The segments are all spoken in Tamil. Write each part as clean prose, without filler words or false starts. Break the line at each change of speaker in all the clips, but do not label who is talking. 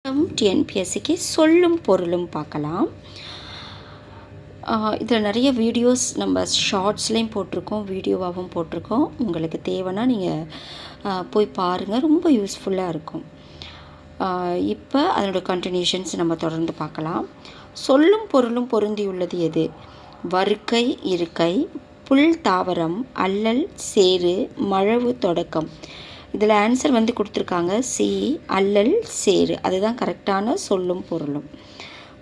டிஎன்பிஎஸ்சிக்கு சொல்லும் பொருளும் பார்க்கலாம். இதில் நிறைய வீடியோஸ் நம்ம ஷார்ட்ஸ்லேயும் போட்டிருக்கோம், வீடியோவாகவும் போட்டிருக்கோம். உங்களுக்கு தேவைன்னா நீங்கள் போய் பாருங்கள், ரொம்ப யூஸ்ஃபுல்லாக இருக்கும். இப்போ அதனோட கண்டினியூஷன்ஸ் நம்ம தொடர்ந்து பார்க்கலாம். சொல்லும் பொருளும் பொருந்தியுள்ளது எது? வருக்கை, இருக்கை, புல், தாவரம், அல்லல், சேறு, மழவு, தொடக்கம். இதில் ஆன்சர் கொடுத்துருக்காங்க சி, அல்லல், சேரு. அதுதான் கரெக்டான சொல்லும் பொருளும்.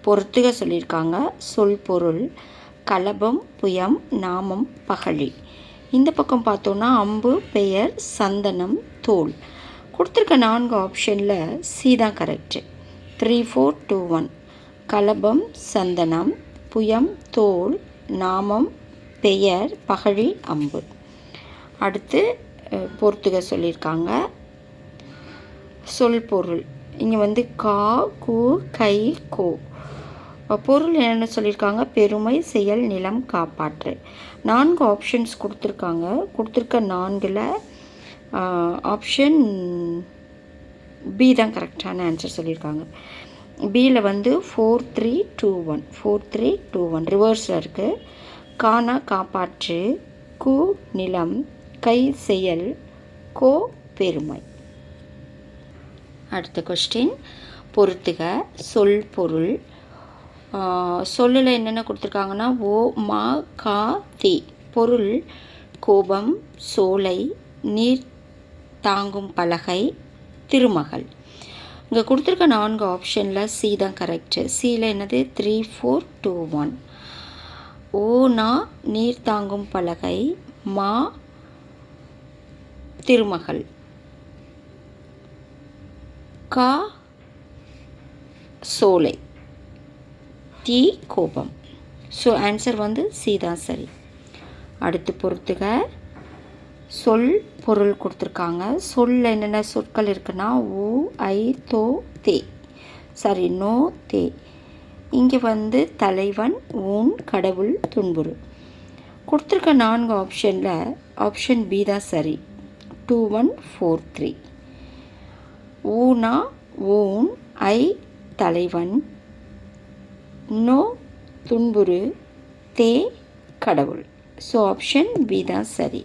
பொறுத்துக சொல்லியிருக்காங்க. சொல் பொருள் கலபம், புயம், நாமம், பகழி. இந்த பக்கம் பார்த்தோன்னா அம்பு, பெயர், சந்தனம், தோல். கொடுத்துருக்க 4 ஆப்ஷனில் சி தான் கரெக்டு. 3, 4, 2, 1. கலபம், சந்தனம், புயம், தோல், நாமம், பெயர், பகழி, அம்பு. அடுத்து பொறுத்துக சொல்லியிருக்காங்க. சொல் பொருள் இங்கே கா, கூ, கை, கோ. பொருள் என்னென்னு சொல்லியிருக்காங்க? பெருமை, செயல், நிலம், காப்பாற்று. 4 ஆப்ஷன்ஸ் கொடுத்துருக்காங்க. கொடுத்துருக்க 4ல் ஆப்ஷன் பி தான் கரெக்டான ஆன்சர் சொல்லியிருக்காங்க. பியில் 4, 3, 2, 1. 4, 3, 2, 1 ரிவர்ஸில் இருக்குது. கானா காப்பாற்று, கு நிலம், கை செயல், கோ பெருமை. அடுத்த கொஸ்டின் பொறுத்துக சொல் பொருள். சொல்லில் என்னென்ன கொடுத்துருக்காங்கன்னா ஓ, மா, கா, தி. பொருள் கோபம், சோலை, நீர் தாங்கும் பலகை, திருமகள். இங்கே கொடுத்துருக்க 4 ஆப்ஷனில் சி தான் கரெக்டு. சியில் என்னது? 3, 4, 2, 1. ஓனா நீர் தாங்கும் பலகை, மா திருமகள், கா சோலை, தி கோபம். ஸோ ஆன்சர் சி தான் சரி. அடுத்து பொறுத்துக சொல் பொருள் கொடுத்துருக்காங்க. சொல்ல என்னென்ன சொற்கள் இருக்குன்னா ஊ, ஐ, தோ, தே. சாரி, நோ, தே. இங்கே தலைவன், ஊன், கடவுள், துன்புறு. கொடுத்துருக்க 4 ஆப்ஷனில் ஆப்ஷன் பி தான் சரி. 2, 1, 4, 3. ஊனா ஊன், ஐ தலைவன், நோ துன்புறு, தே கடவுள். ஸோ ஆப்ஷன் பி தான் சரி.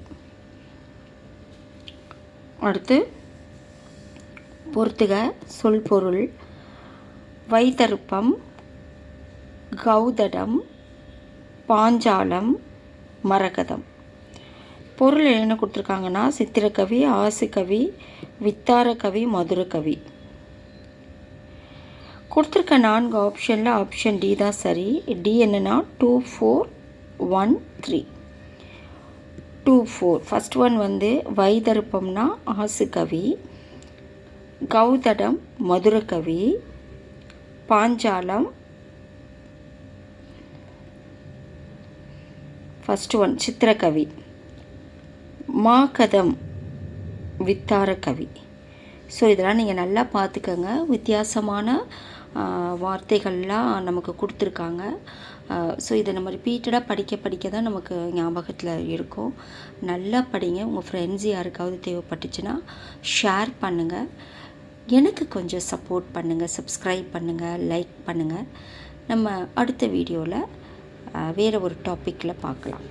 அடுத்து பொறுத்துக சொல் பொருள் வைத்தருப்பம், கௌதடம், பாஞ்சாலம், மரகதம். பொருள் என்ன கொடுத்துருக்காங்கன்னா சித்திரக்கவி, ஆசுகவி, வித்தாரக்கவி, மதுரக்கவி. கொடுத்துருக்க 4 ஆப்ஷனில் ஆப்ஷன் டி தான் சரி. டி என்னென்னா 2, 4, 1, 3. 2, 4. ஃபஸ்ட் ஒன் வைதருப்பம்னா ஆசுகவி, கௌதடம் மதுரக்கவி, பாஞ்சாலம் ஃபஸ்ட் ஒன் சித்திரக்கவி, மாகதம் வித்தாரக்கவி. ஸோ இதெல்லாம் நீங்கள் நல்லா பார்த்துக்கோங்க. வித்தியாசமான வார்த்தைகள்லாம் நமக்கு கொடுத்துருக்காங்க. ஸோ இதை நம்ம ரிப்பீட்டடாக படிக்க தான் நமக்கு ஞாபகத்தில் இருக்கும். நல்லா படிங்க. உங்கள் ஃப்ரெண்ட்ஸ் யாருக்காவது தேவைப்பட்டுச்சுன்னா ஷேர் பண்ணுங்கள். எனக்கு கொஞ்சம் சப்போர்ட் பண்ணுங்கள், சப்ஸ்கிரைப் பண்ணுங்கள், லைக் பண்ணுங்கள். நம்ம அடுத்த வீடியோவில் வேறு ஒரு டாப்பிக்கில் பார்க்கலாம்.